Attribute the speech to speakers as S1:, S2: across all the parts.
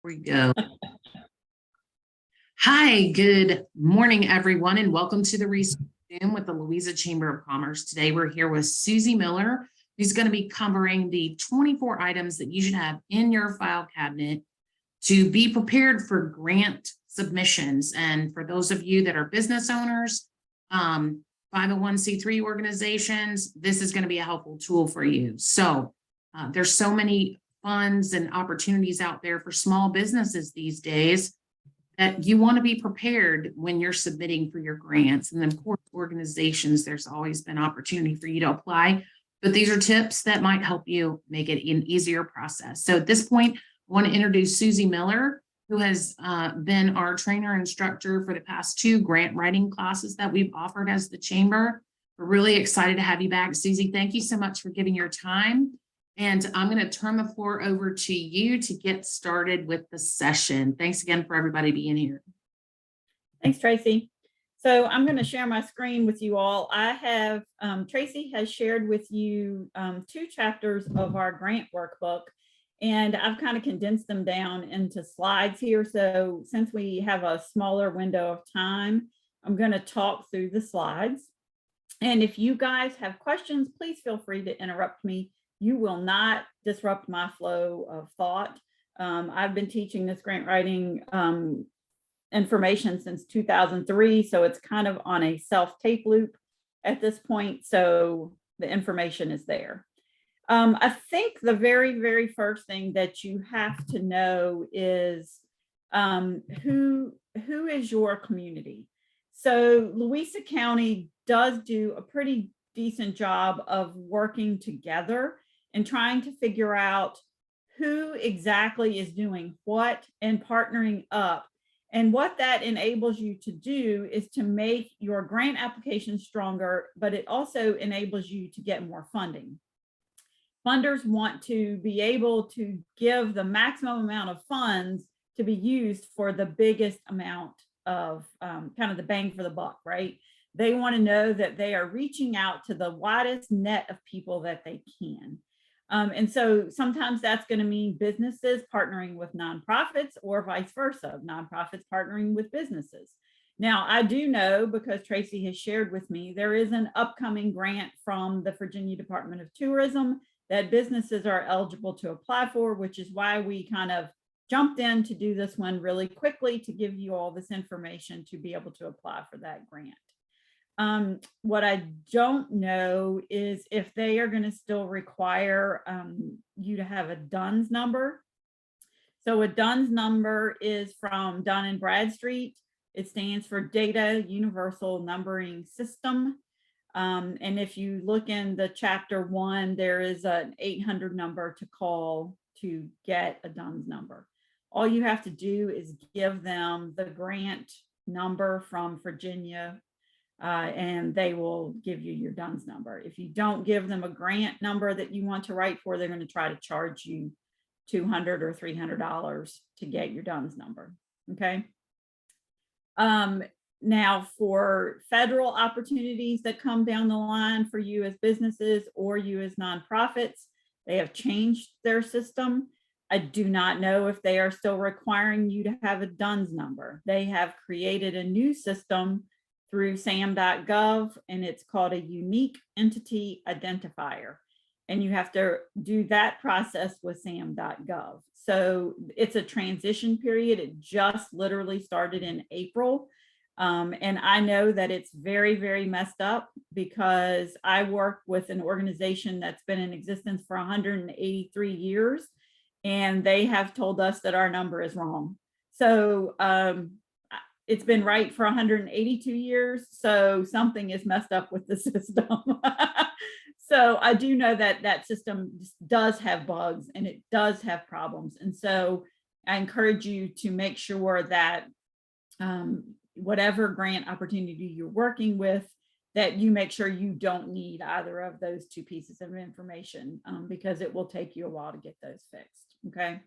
S1: We go. Hi, good morning, everyone, and welcome to the Research Room with the Louisa Chamber of Commerce. Today, we're here with Susie Miller, who's going to be covering the 24 items that you should have in your file cabinet to be prepared for grant submissions. And for those of you that are business owners, 501c3 organizations, this is going to be a helpful tool for you. So there's so many funds and opportunities out there for small businesses these days that you want to be prepared when you're submitting for your grants. And then, of course, organizations, there's always been opportunity for you to apply, but these are tips that might help you make it an easier process. So at this point, I want to introduce Susie Miller, who has been our trainer instructor for the past 2 grant writing classes that we've offered as the Chamber. We're really excited to have you back, Susie. Thank you so much for giving your time. And I'm going to turn the floor over to you to get started with the session. Thanks again for everybody being here.
S2: Thanks, Tracy. So I'm going to share my screen with you all. I have, Tracy has shared with you 2 chapters of our grant workbook, and I've kind of condensed them down into slides here. So since we have a smaller window of time, I'm going to talk through the slides. And if you guys have questions, please feel free to interrupt me. You will not disrupt my flow of thought. I've been teaching this grant writing information since 2003, so it's kind of on a self-tape loop at this point, so the information is there. I think the very, very first thing that you have to know is who is your community. So Louisa County does do a pretty decent job of working together and trying to figure out who exactly is doing what and partnering up. And what that enables you to do is to make your grant application stronger, but it also enables you to get more funding. Funders want to be able to give the maximum amount of funds to be used for the biggest amount of kind of the bang for the buck, right? They want to know that they are reaching out to the widest net of people that they can. And so sometimes that's going to mean businesses partnering with nonprofits or vice versa, nonprofits partnering with businesses. Now, I do know, because Tracy has shared with me, there is an upcoming grant from the Virginia Department of Tourism that businesses are eligible to apply for, which is why we kind of jumped in to do this one really quickly to give you all this information to be able to apply for that grant. What I don't know is if they are going to still require you to have a DUNS number. So a DUNS number is from Dun & Bradstreet. It stands for Data Universal Numbering System. And if you look in the chapter 1, there is an 800 number to call to get a DUNS number. All you have to do is give them the grant number from Virginia, and they will give you your DUNS number. If you don't give them a grant number that you want to write for, they're going to try to charge you $200 or $300 to get your DUNS number. Okay. Now, for federal opportunities that come down the line for you as businesses or you as nonprofits, they have changed their system. I do not know if they are still requiring you to have a DUNS number. They have created a new system through sam.gov, and it's called a unique entity identifier. And you have to do that process with sam.gov. So it's a transition period. It just literally started in April. And I know that it's very, very messed up because I work with an organization that's been in existence for 183 years, and they have told us that our number is wrong. So it's been right for 182 years. So something is messed up with the system. So I do know that that system does have bugs and it does have problems. And so I encourage you to make sure that whatever grant opportunity you're working with, that you make sure you don't need either of those 2 pieces of information because it will take you a while to get those fixed. Okay.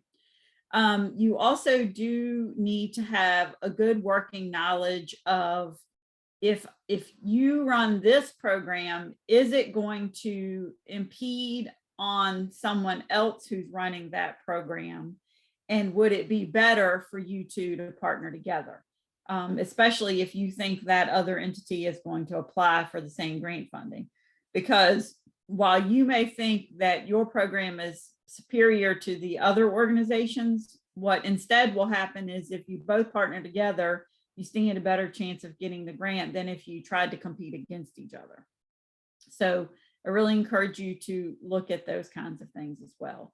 S2: You also do need to have a good working knowledge of if you run this program, is it going to impede on someone else who's running that program? And would it be better for you two to partner together? Especially if you think that other entity is going to apply for the same grant funding. Because while you may think that your program is superior to the other organizations, what instead will happen is if you both partner together, you stand a better chance of getting the grant than if you tried to compete against each other. So I really encourage you to look at those kinds of things as well.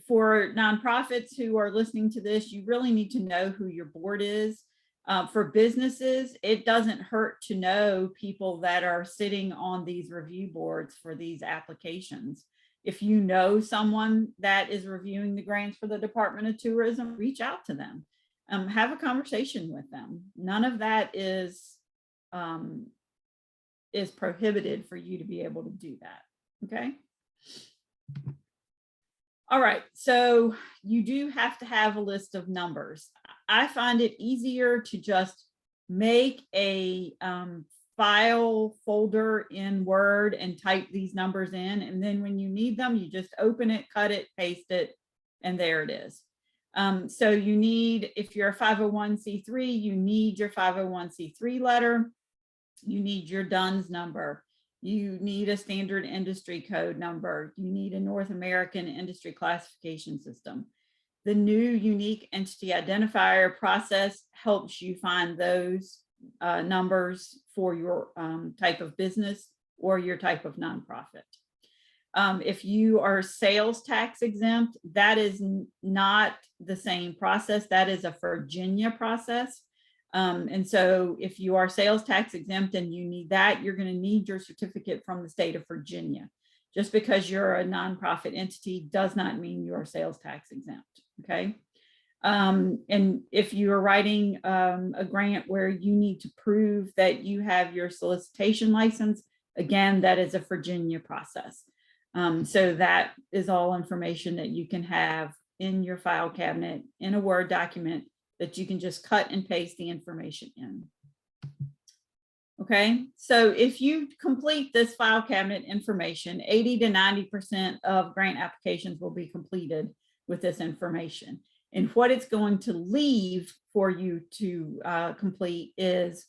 S2: For nonprofits who are listening to this, you really need to know who your board is. For businesses, it doesn't hurt to know people that are sitting on these review boards for these applications. If you know someone that is reviewing the grants for the Department of Tourism, reach out to them. Have a conversation with them. None of that is prohibited for you to be able to do that. Okay. All right. So you do have to have a list of numbers. I find it easier to just make a file folder in Word and type these numbers in. And then when you need them, you just open it, cut it, paste it, and there it is. So you need, if you're a 501c3, you need your 501c3 letter. You need your DUNS number. You need a standard industry code number. You need a North American industry classification system. The new unique entity identifier process helps you find those numbers for your type of business or your type of nonprofit. If you are sales tax exempt, that is not the same process. That is a Virginia process. And so if you are sales tax exempt and you need that, you're going to need your certificate from the state of Virginia. Just because you're a nonprofit entity does not mean you are sales tax exempt. Okay. And if you are writing a grant where you need to prove that you have your solicitation license, again, that is a Virginia process. So that is all information that you can have in your file cabinet in a Word document that you can just cut and paste the information in. Okay, so if you complete this file cabinet information, 80 to 90% of grant applications will be completed with this information. And what it's going to leave for you to complete is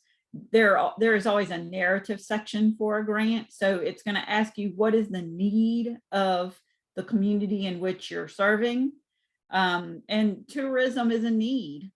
S2: there is always a narrative section for a grant. So it's going to ask you, what is the need of the community in which you're serving? And tourism is a need.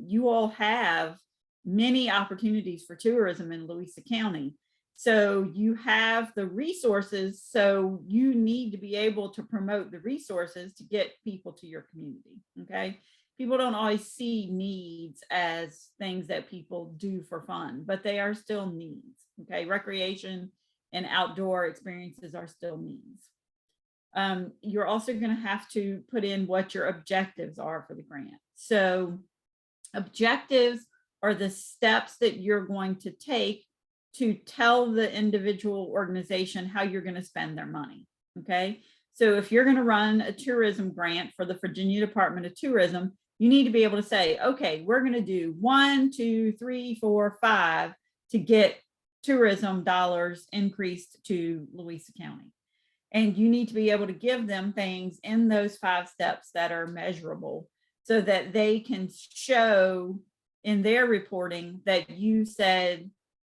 S2: You all have many opportunities for tourism in Louisa County. So you have the resources. So you need to be able to promote the resources to get people to your community. Okay. People don't always see needs as things that people do for fun, but they are still needs. Okay. Recreation and outdoor experiences are still needs. You're also going to have to put in what your objectives are for the grant. So objectives are the steps that you're going to take to tell the individual organization how you're going to spend their money. Okay. So if you're going to run a tourism grant for the Virginia Department of Tourism, you need to be able to say, okay, we're going to do 1, 2, 3, 4, 5 to get tourism dollars increased to Louisa County. And you need to be able to give them things in those 5 steps that are measurable so that they can show in their reporting that you said,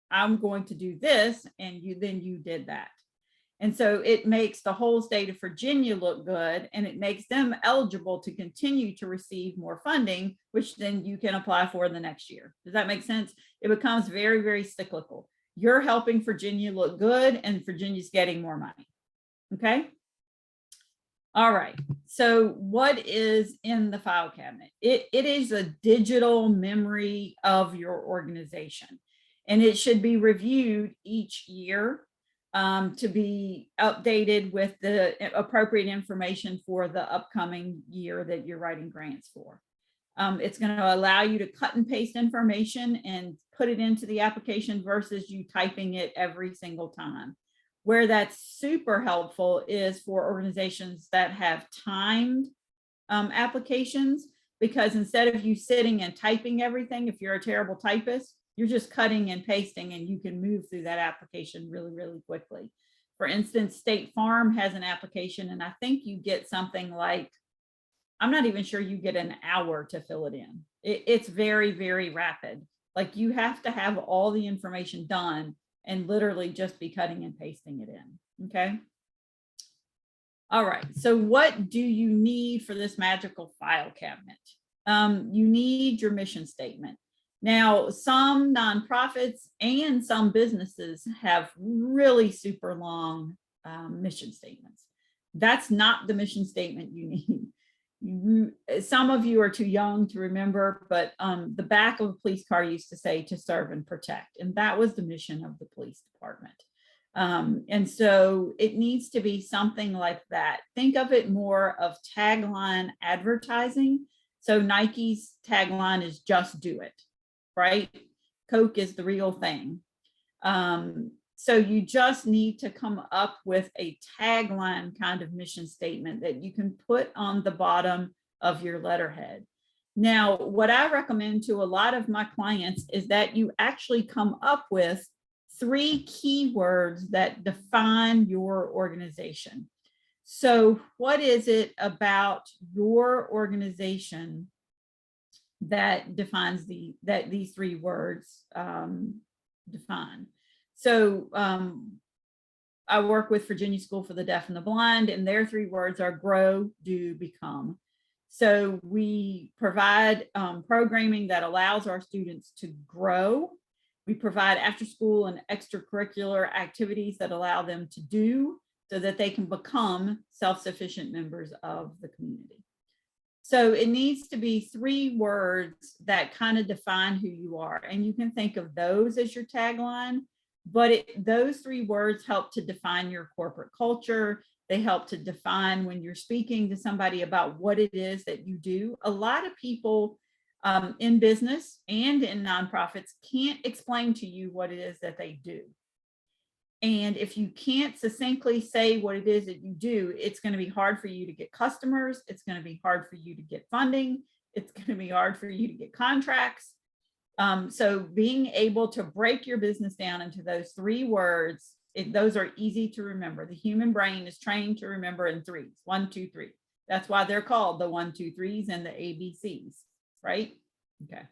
S2: I'm going to do this, and then you did that. And so it makes the whole state of Virginia look good, and it makes them eligible to continue to receive more funding, which then you can apply for the next year. Does that make sense? It becomes very, very cyclical. You're helping Virginia look good, and Virginia's getting more money. Okay. All right. So what is in the file cabinet? It is a digital memory of your organization, and it should be reviewed each year to be updated with the appropriate information for the upcoming year that you're writing grants for. It's going to allow you to cut and paste information and put it into the application versus you typing it every single time. Where that's super helpful is for organizations that have timed applications, because instead of you sitting and typing everything, if you're a terrible typist, you're just cutting and pasting and you can move through that application really, really quickly. For instance, State Farm has an application, and I think you get something like, I'm not even sure you get an hour to fill it in. It's very, very rapid. Like you have to have all the information done and literally just be cutting and pasting it in. Okay. All right. So what do you need for this magical file cabinet? You need your mission statement. Now, some nonprofits and some businesses have really super long mission statements. That's not the mission statement you need. Some of you are too young to remember, but the back of a police car used to say to serve and protect, and that was the mission of the police department. And so it needs to be something like that. Think of it more of tagline advertising. So Nike's tagline is just do it, right? Coke is the real thing. So you just need to come up with a tagline kind of mission statement that you can put on the bottom of your letterhead. Now, what I recommend to a lot of my clients is that you actually come up with 3 keywords that define your organization. So what is it about your organization that defines that these 3 words define? So I work with Virginia School for the Deaf and the Blind, and their 3 words are grow, do, become. So we provide programming that allows our students to grow. We provide after school and extracurricular activities that allow them to do so that they can become self-sufficient members of the community. So it needs to be 3 words that kind of define who you are. And you can think of those as your tagline, but those 3 words help to define your corporate culture. They help to define when you're speaking to somebody about what it is that you do. A lot of people in business and in nonprofits can't explain to you what it is that they do. And if you can't succinctly say what it is that you do, it's going to be hard for you to get customers. It's going to be hard for you to get funding. It's going to be hard for you to get contracts. So being able to break your business down into those 3 words, those are easy to remember. The human brain is trained to remember in 3s, 1, 2, 3. That's why they're called the 1, 2, 3s and the ABCs, right? Okay.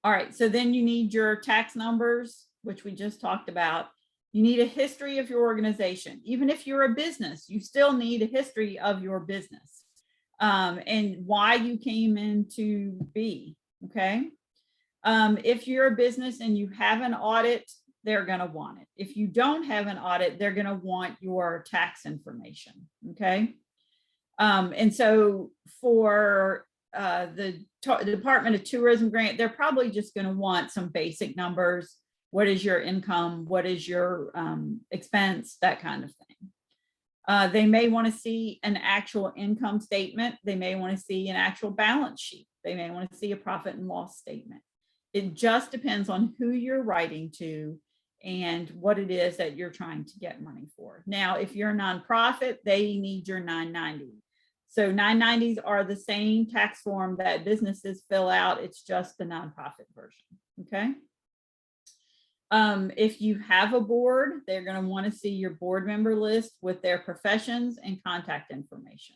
S2: All right. So then you need your tax numbers, which we just talked about. You need a history of your organization. Even if you're a business, you still need a history of your business and why you came into be. Okay. If you're a business and you have an audit, they're going to want it. If you don't have an audit, they're going to want your tax information. Okay. And so for the Department of Tourism grant, they're probably just going to want some basic numbers. What is your income? What is your expense? That kind of thing. They may want to see an actual income statement. They may want to see an actual balance sheet. They may want to see a profit and loss statement. It just depends on who you're writing to and what it is that you're trying to get money for. Now, if you're a nonprofit, they need your 990. So 990s are the same tax form that businesses fill out. It's just the nonprofit version. Okay. If you have a board, they're going to want to see your board member list with their professions and contact information.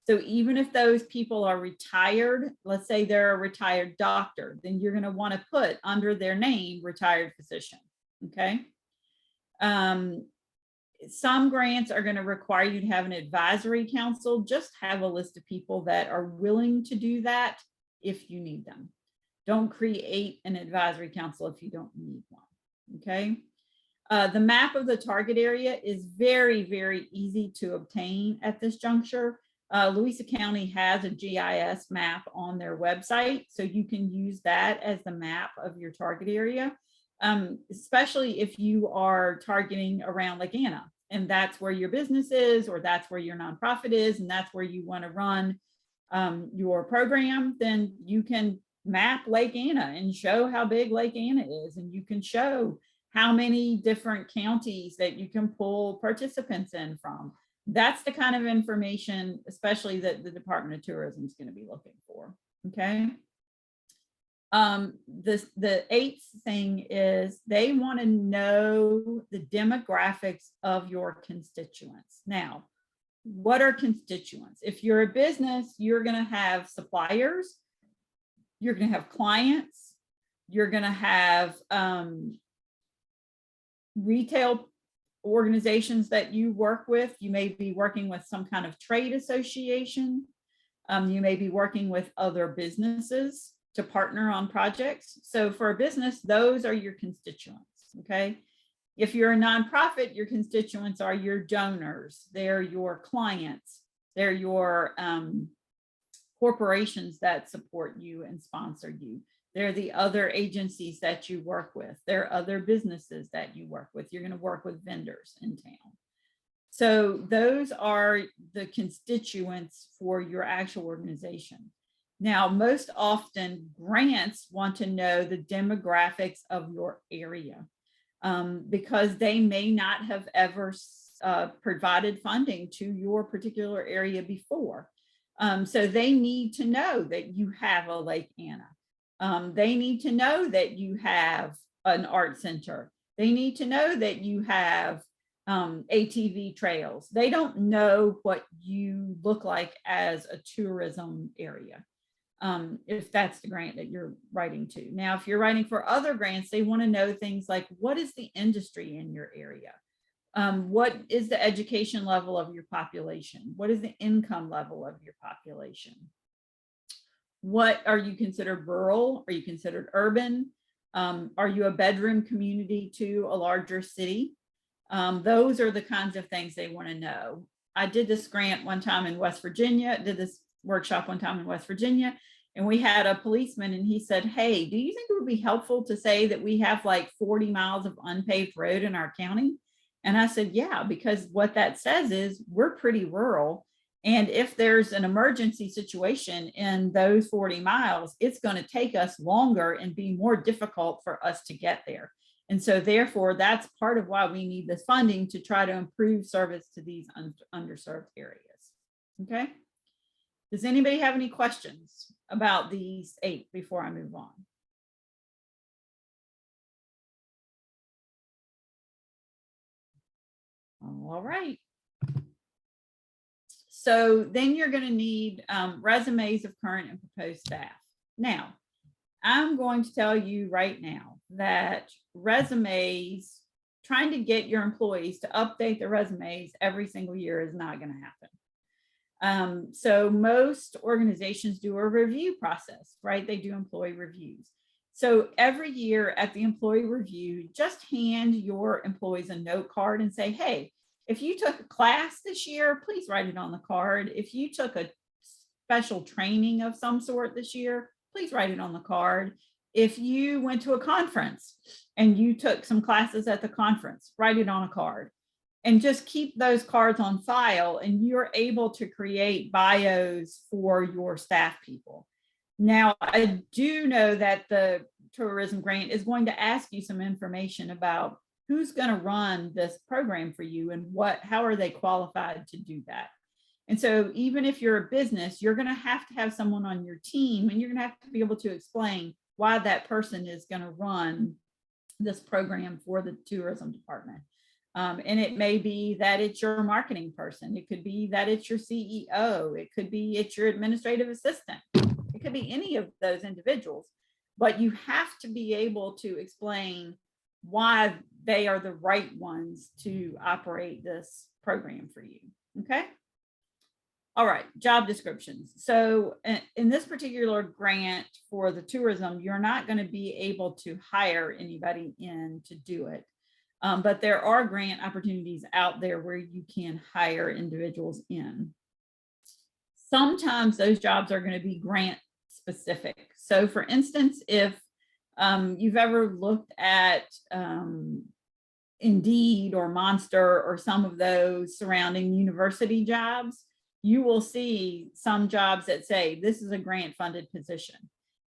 S2: So even if those people are retired, let's say they're a retired doctor, then you're going to want to put under their name retired physician. Okay. Some grants are going to require you to have an advisory council. Just have a list of people that are willing to do that if you need them. Don't create an advisory council if you don't need one. Okay. The map of the target area is very, very easy to obtain at this juncture. Louisa County has a GIS map on their website, so you can use that as the map of your target area, especially if you are targeting around Lake Anna, and that's where your business is, or that's where your nonprofit is, and that's where you want to run your program. Then you can map Lake Anna and show how big Lake Anna is, and you can show how many different counties that you can pull participants in from. That's the kind of information, especially that the Department of Tourism is going to be looking for. Okay. The 8th thing is they want to know the demographics of your constituents. Now, what are constituents? If you're a business, you're going to have suppliers, you're going to have clients, you're going to have retail organizations that you work with. You may be working with some kind of trade association. You may be working with other businesses to partner on projects. So for a business, those are your constituents, okay? If you're a nonprofit, your constituents are your donors, they're your clients, they're your corporations that support you and sponsor you. They're the other agencies that you work with. There are other businesses that you work with. You're going to work with vendors in town. So those are the constituents for your actual organization. Now, most often grants want to know the demographics of your area because they may not have ever provided funding to your particular area before. So they need to know that you have a Lake Anna. They need to know that you have an art center. They need to know that you have ATV trails. They don't know what you look like as a tourism area, if that's the grant that you're writing to. Now, if you're writing for other grants, they want to know things like, what is the industry in your area? What is the education level of your population? What is the income level of your population? What are you considered rural? Are you considered urban? Are you a bedroom community to a larger city? Those are the kinds of things they want to know. I did this grant one time in West Virginia, did this workshop one time in West Virginia, and we had a policeman and he said, hey, do you think it would be helpful to say that we have like 40 miles of unpaved road in our county? And I said, yeah, because what that says is we're pretty rural. And if there's an emergency situation in those 40 miles, it's going to take us longer and be more difficult for us to get there. And so therefore, that's part of why we need this funding to try to improve service to these underserved areas. Okay. Does anybody have any questions about these 8 before I move on? All right. So then you're going to need resumes of current and proposed staff. Now, I'm going to tell you right now that resumes, trying to get your employees to update their resumes every single year is not going to happen. So most organizations do a review process, right? They do employee reviews. So every year at the employee review, just hand your employees a note card and say, hey, if you took a class this year, please write it on the card. If you took a special training of some sort this year, please write it on the card. If you went to a conference and you took some classes at the conference, write it on a card and just keep those cards on file, and you're able to create bios for your staff people. Now, I do know that the tourism grant is going to ask you some information about who's going to run this program for you and how are they qualified to do that. And so even if you're a business, you're going to have someone on your team, and you're going to have to be able to explain why that person is going to run this program for the tourism department. And it may be that it's your marketing person. It could be that it's your CEO. It could be it's your administrative assistant. It could be any of those individuals, but you have to be able to explain why they are the right ones to operate this program for you. Okay. All right, job descriptions. So in this particular grant for the tourism, you're not going to be able to hire anybody in to do it. But there are grant opportunities out there where you can hire individuals in. Sometimes those jobs are going to be grant specific. So for instance, if you've ever looked at Indeed or Monster or some of those surrounding university jobs, you will see some jobs that say this is a grant funded position.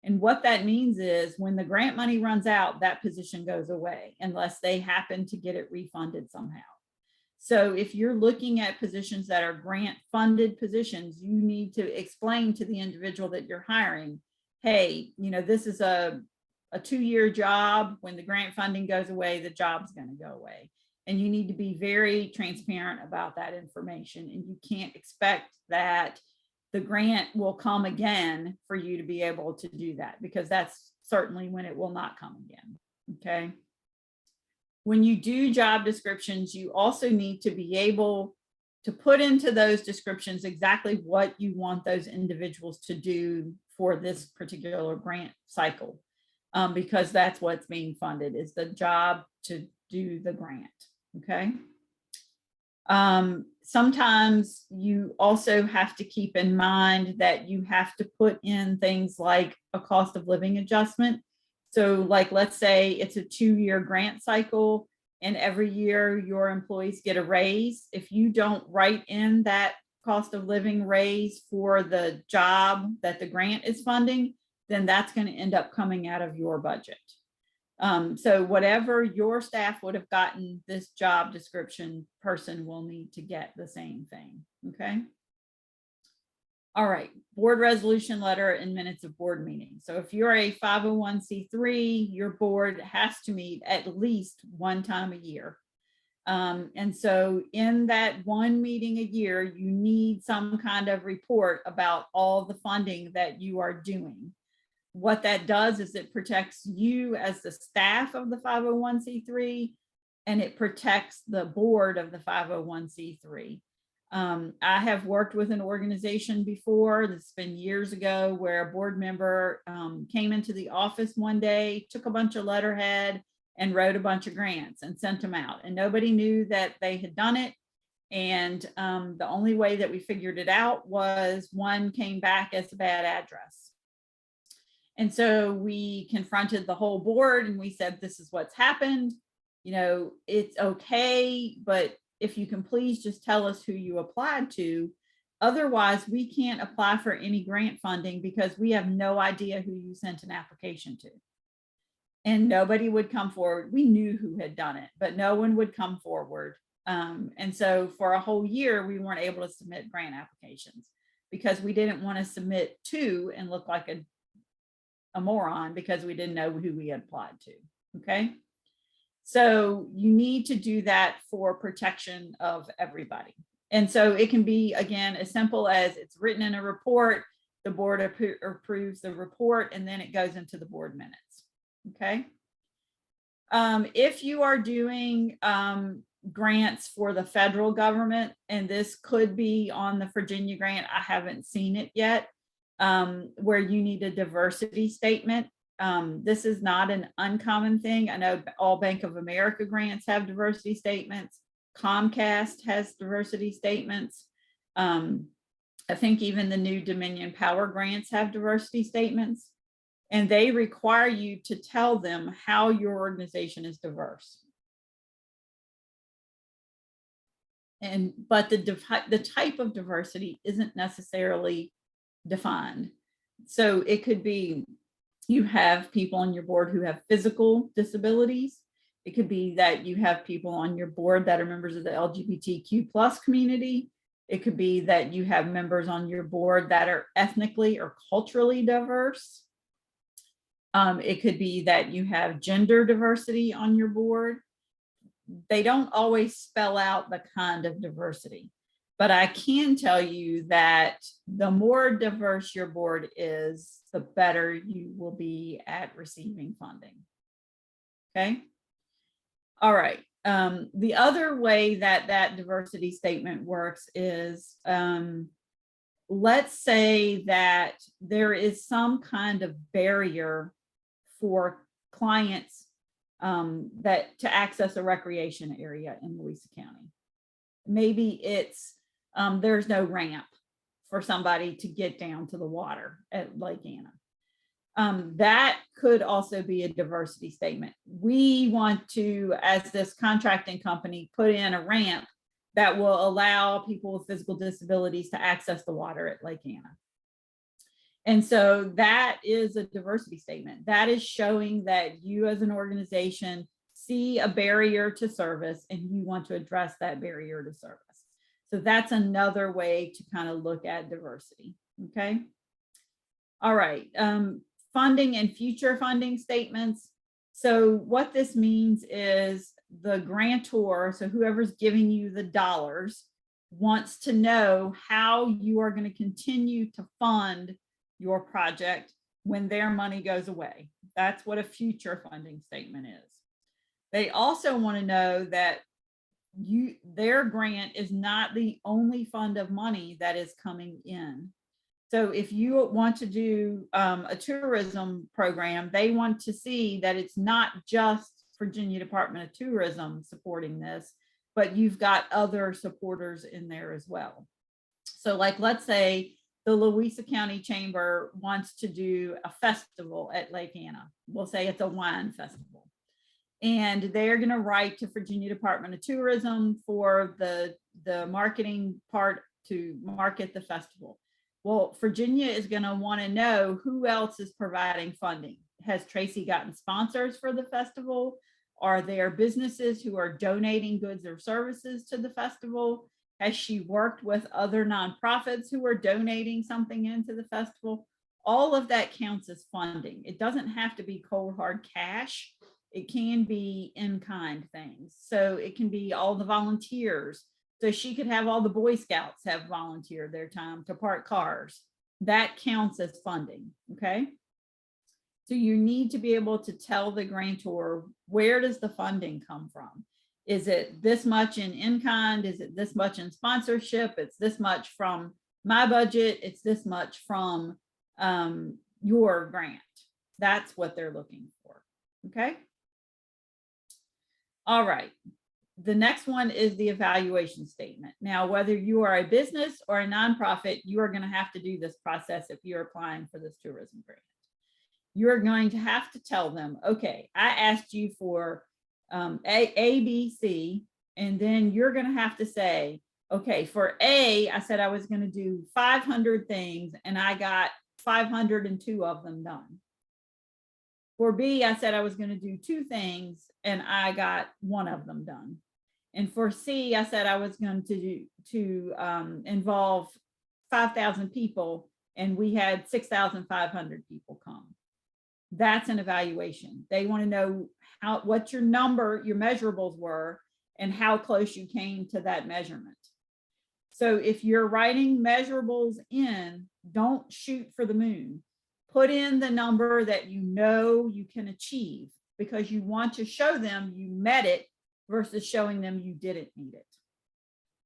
S2: And what that means is when the grant money runs out, that position goes away unless they happen to get it refunded somehow. So if you're looking at positions that are grant funded positions, you need to explain to the individual that you're hiring, hey, this is a 2-year job. When the grant funding goes away, the job's going to go away. And you need to be very transparent about that information. And you can't expect that the grant will come again for you to be able to do that, because that's certainly when it will not come again. Okay. When you do job descriptions, you also need to be able to put into those descriptions exactly what you want those individuals to do for this particular grant cycle, because that's what's being funded, is the job to do the grant. Okay. Sometimes you also have to keep in mind that you have to put in things like a cost of living adjustment. So like, let's say it's a 2-year grant cycle and every year your employees get a raise. If you don't write in that cost of living raise for the job that the grant is funding, then that's going to end up coming out of your budget. So whatever your staff would have gotten, this job description person will need to get the same thing. Okay. All right. Board resolution letter and minutes of board meetings. So if you're a 501c3, your board has to meet at least one time a year. And so in that one meeting a year, you need some kind of report about all the funding that you are doing. What that does is it protects you as the staff of the 501c3, and it protects the board of the 501c3. I have worked with an organization before, that's been years ago, where a board member came into the office one day, took a bunch of letterhead and wrote a bunch of grants and sent them out, and nobody knew that they had done it. And the only way that we figured it out was one came back as a bad address. And so we confronted the whole board and we said, this is what's happened. You know, it's okay, but if you can please just tell us who you applied to. Otherwise, we can't apply for any grant funding because we have no idea who you sent an application to. And nobody would come forward. We knew who had done it, but no one would come forward. And so for a whole year, we weren't able to submit grant applications because we didn't want to submit two and look like a moron because we didn't know who we had applied to. Okay. So you need to do that for protection of everybody. And so it can be, again, as simple as it's written in a report, the board approves the report, and then it goes into the board minutes. Okay. If you are doing grants for the federal government, and this could be on the Virginia grant, I haven't seen it yet, where you need a diversity statement. This is not an uncommon thing. I know all Bank of America grants have diversity statements. Comcast has diversity statements. I think even the new Dominion Power grants have diversity statements, and they require you to tell them how your organization is diverse. But the type of diversity isn't necessarily defined. So it could be you have people on your board who have physical disabilities. It could be that you have people on your board that are members of the LGBTQ+ community. It could be that you have members on your board that are ethnically or culturally diverse. It could be that you have gender diversity on your board. They don't always spell out the kind of diversity, but I can tell you that the more diverse your board is, the better you will be at receiving funding. Okay. All right. The other way that that diversity statement works is, let's say that there is some kind of barrier for clients that to access a recreation area in Louisa County. Maybe it's there's no ramp for somebody to get down to the water at Lake Anna. That could also be a diversity statement. We want to, as this contracting company, put in a ramp that will allow people with physical disabilities to access the water at Lake Anna. And so that is a diversity statement. That is showing that you as an organization see a barrier to service and you want to address that barrier to service. So that's another way to kind of look at diversity. Okay. All right. Funding and future funding statements. So what this means is the grantor, so whoever's giving you the dollars, wants to know how you are going to continue to fund your project when their money goes away. That's what a future funding statement is. They also want to know that their grant is not the only fund of money that is coming in. So if you want to do a tourism program, they want to see that it's not just Virginia Department of Tourism supporting this, but you've got other supporters in there as well. So like, let's say the Louisa County Chamber wants to do a festival at Lake Anna. We'll say it's a wine festival. And they're going to write to Virginia Department of Tourism for the marketing part to market the festival. Well, Virginia is going to want to know who else is providing funding. Has Tracy gotten sponsors for the festival? Are there businesses who are donating goods or services to the festival? Has she worked with other nonprofits who are donating something into the festival? All of that counts as funding. It doesn't have to be cold hard cash. It can be in-kind things. So it can be all the volunteers. So she could have all the Boy Scouts have volunteered their time to park cars. That counts as funding, okay? So you need to be able to tell the grantor, where does the funding come from? Is it this much in kind? Is it this much in sponsorship? It's this much from my budget. It's this much from your grant. That's what they're looking for, okay? All right. The next one is the evaluation statement. Now, whether you are a business or a nonprofit, you are going to have to do this process if you're applying for this tourism grant. You're going to have to tell them, okay, I asked you for A, B, C, and then you're going to have to say, okay, for A, I said I was going to do 500 things and I got 502 of them done. For B, I said I was going to do 2 things and I got 1 of them done. And for C, I said I was going to involve 5,000 people and we had 6,500 people come. That's an evaluation. They want to know what your measurables were and how close you came to that measurement. So if you're writing measurables in, don't shoot for the moon. Put in the number that you know you can achieve, because you want to show them you met it versus showing them you didn't meet it.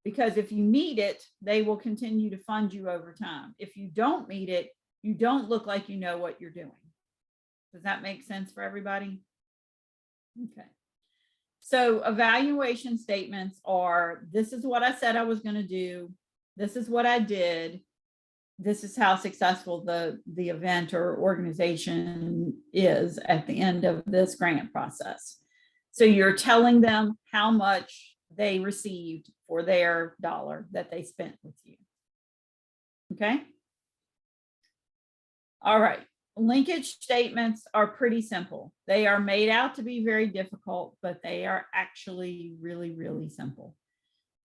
S2: Because if you meet it, they will continue to fund you over time. If you don't meet it, you don't look like you know what you're doing. Does that make sense for everybody? Okay. So evaluation statements are, this is what I said I was going to do. This is what I did. This is how successful the event or organization is at the end of this grant process. So you're telling them how much they received for their dollar that they spent with you. Okay. All right. Linkage statements are pretty simple. They are made out to be very difficult, but they are actually really, really simple.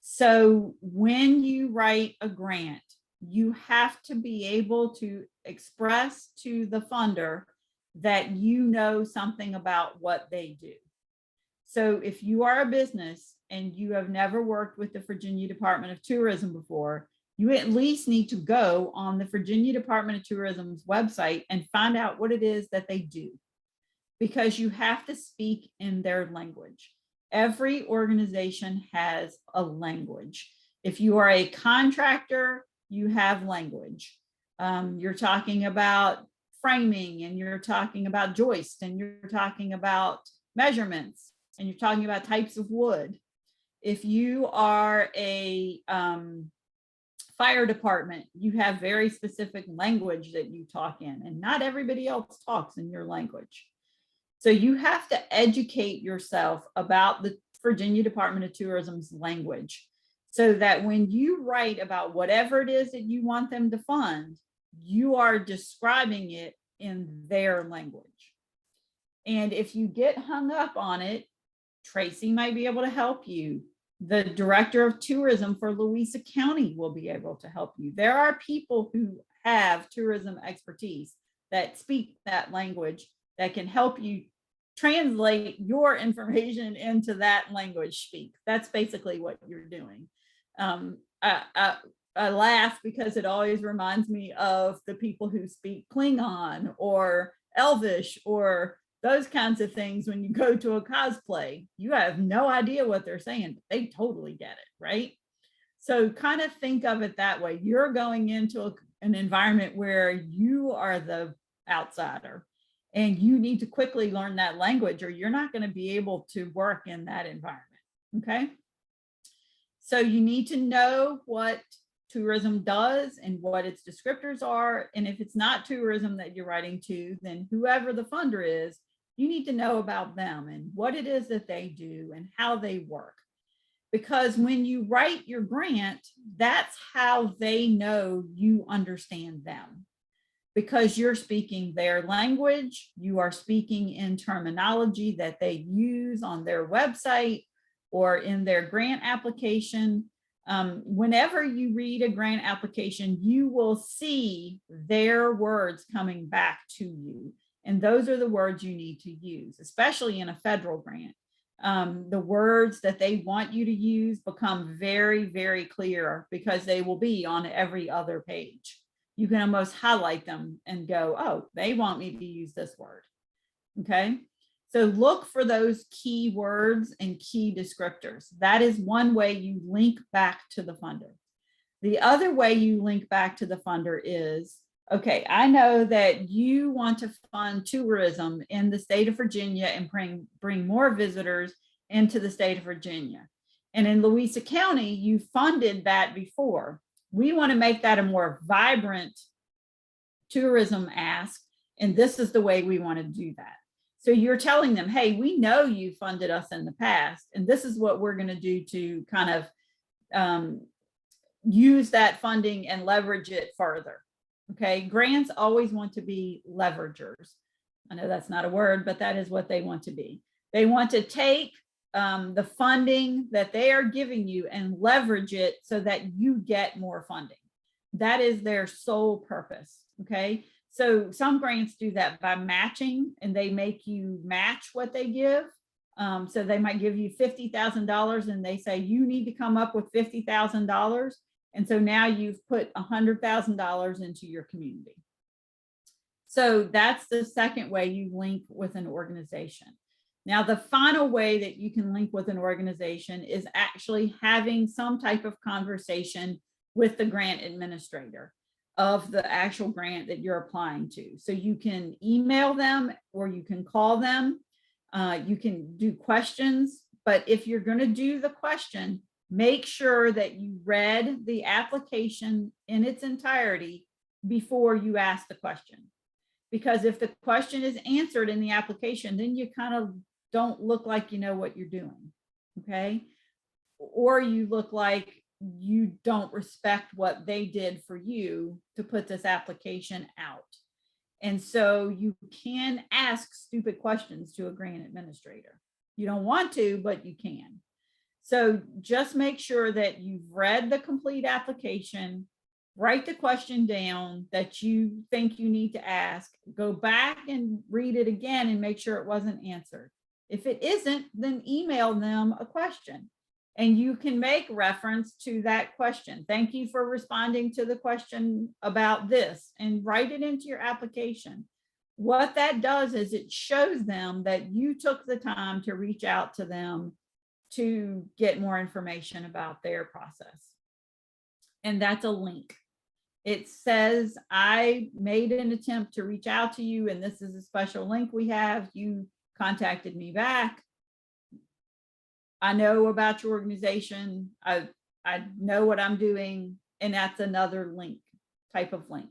S2: So when you write a grant, you have to be able to express to the funder that you know something about what they do. So if you are a business and you have never worked with the Virginia Department of Tourism before, you at least need to go on the Virginia Department of Tourism's website and find out what it is that they do, because you have to speak in their language. Every organization has a language. If you are a contractor, you have language. You're talking about framing, and you're talking about joist, and you're talking about measurements, and you're talking about types of wood. If you are a fire department, you have very specific language that you talk in, and not everybody else talks in your language. So you have to educate yourself about the Virginia Department of Tourism's language, so that when you write about whatever it is that you want them to fund, you are describing it in their language. And if you get hung up on it, Tracy might be able to help you. The director of tourism for Louisa County will be able to help you. There are people who have tourism expertise that speak that language that can help you translate your information into that language speak. That's basically what you're doing. I laugh because it always reminds me of the people who speak Klingon or Elvish or those kinds of things. When you go to a cosplay, you have no idea what they're saying, but they totally get it, right? So kind of think of it that way. You're going into an environment where you are the outsider and you need to quickly learn that language or you're not going to be able to work in that environment. Okay. So you need to know what tourism does and what its descriptors are. And if it's not tourism that you're writing to, then whoever the funder is, you need to know about them and what it is that they do and how they work. Because when you write your grant, that's how they know you understand them. Because you're speaking their language, you are speaking in terminology that they use on their website or in their grant application. Whenever you read a grant application, you will see their words coming back to you. And those are the words you need to use, especially in a federal grant. The words that they want you to use become very, very clear because they will be on every other page. You can almost highlight them and go, oh, they want me to use this word. Okay. So look for those key words and key descriptors. That is one way you link back to the funder. The other way you link back to the funder is, okay, I know that you want to fund tourism in the state of Virginia and bring more visitors into the state of Virginia. And in Louisa County, you funded that before. We want to make that a more vibrant tourism ask. And this is the way we want to do that. So you're telling them, hey, we know you funded us in the past, and this is what we're going to do to kind of use that funding and leverage it further. Okay, grants always want to be leveragers. I know that's not a word, but that is what they want to be. They want to take the funding that they are giving you and leverage it so that you get more funding. That is their sole purpose. Okay. So some grants do that by matching, and they make you match what they give. So they might give you $50,000 and they say, you need to come up with $50,000. And so now you've put $100,000 into your community. So that's the second way you link with an organization. Now, the final way that you can link with an organization is actually having some type of conversation with the grant administrator of the actual grant that you're applying to. So you can email them or you can call them. You can do questions, but if you're going to do the question, make sure that you read the application in its entirety before you ask the question. Because if the question is answered in the application, then you kind of don't look like you know what you're doing, okay? Or you look like you don't respect what they did for you to put this application out. And so you can ask stupid questions to a grant administrator. You don't want to, but you can. So just make sure that you've read the complete application, write the question down that you think you need to ask, go back and read it again and make sure it wasn't answered. If it isn't, then email them a question and you can make reference to that question. Thank you for responding to the question about this, and write it into your application. What that does is it shows them that you took the time to reach out to them to get more information about their process. And that's a link. It says, I made an attempt to reach out to you, and this is a special link we have. You contacted me back. I know about your organization. I know what I'm doing. And that's another link, type of link.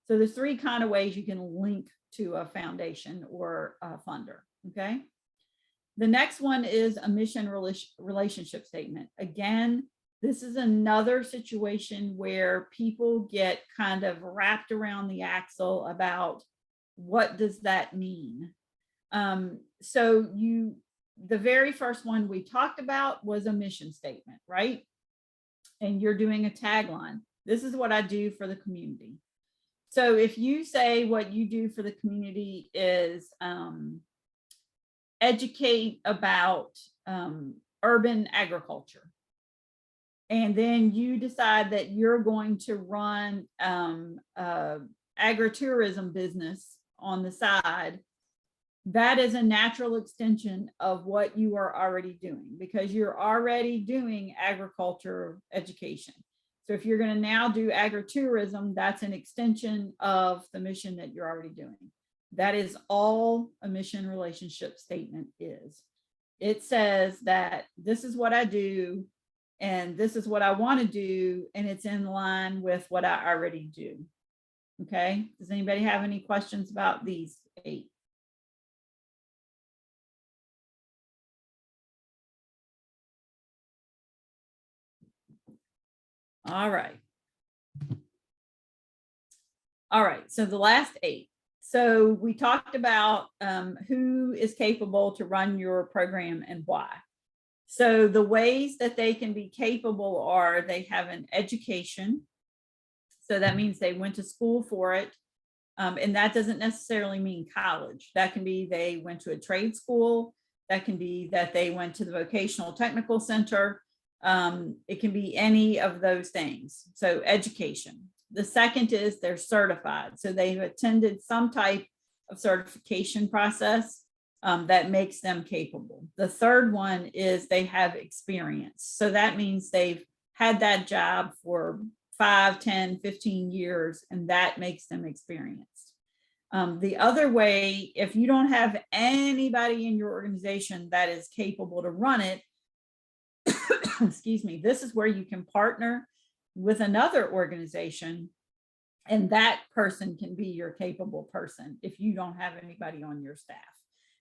S2: So there's three kind of ways you can link to a foundation or a funder. Okay. The next one is a mission relationship statement. Again, this is another situation where people get kind of wrapped around the axle about what does that mean? So the very first one we talked about was a mission statement, right? And you're doing a tagline. This is what I do for the community. So if you say what you do for the community is educate about urban agriculture. And then you decide that you're going to run agritourism business on the side. That is a natural extension of what you are already doing, because you're already doing agriculture education. So if you're going to now do agritourism, that's an extension of the mission that you're already doing. That is all a mission relationship statement is. It says that this is what I do, and this is what I want to do, and it's in line with what I already do. Okay, does anybody have any questions about these 8? All right. All right, so the last 8. So we talked about who is capable to run your program and why. So the ways that they can be capable are they have an education. So that means they went to school for it. And that doesn't necessarily mean college. That can be they went to a trade school. That can be that they went to the vocational technical center. It can be any of those things. So education. The second is they're certified. So they've attended some type of certification process that makes them capable. The third one is they have experience. So that means they've had that job for 5, 10, 15 years, and that makes them experienced. The other way, if you don't have anybody in your organization that is capable to run it, excuse me, this is where you can partner with another organization, and that person can be your capable person if you don't have anybody on your staff.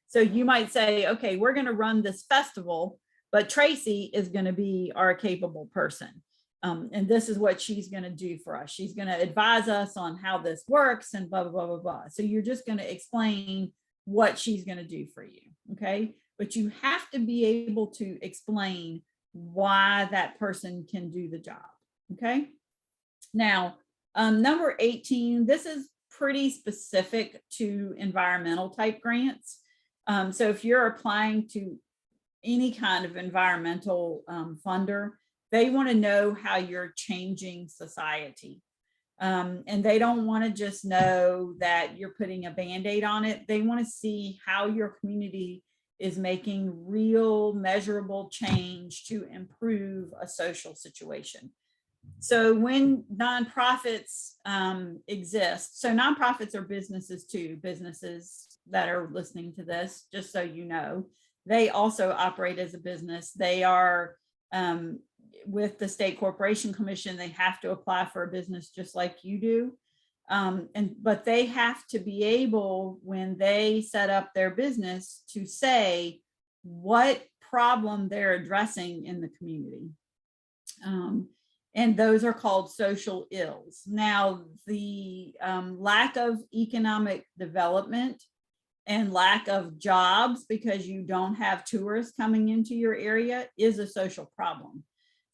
S2: So you might say, okay, we're going to run this festival, but Tracy is going to be our capable person. And this is what she's going to do for us. She's going to advise us on how this works and blah, blah, blah, blah, blah. So you're just going to explain what she's going to do for you. Okay. But you have to be able to explain why that person can do the job. Okay. Now, number 18, this is pretty specific to environmental type grants. So if you're applying to any kind of environmental funder, they want to know how you're changing society. And they don't want to just know that you're putting a Band-Aid on it. They want to see how your community is making real measurable change to improve a social situation. So when nonprofits exist, so nonprofits are businesses too, businesses that are listening to this, just so you know, they also operate as a business. They are with the State Corporation Commission, they have to apply for a business just like you do. But they have to be able, when they set up their business, to say what problem they're addressing in the community. And those are called social ills. Now, the lack of economic development and lack of jobs because you don't have tourists coming into your area is a social problem.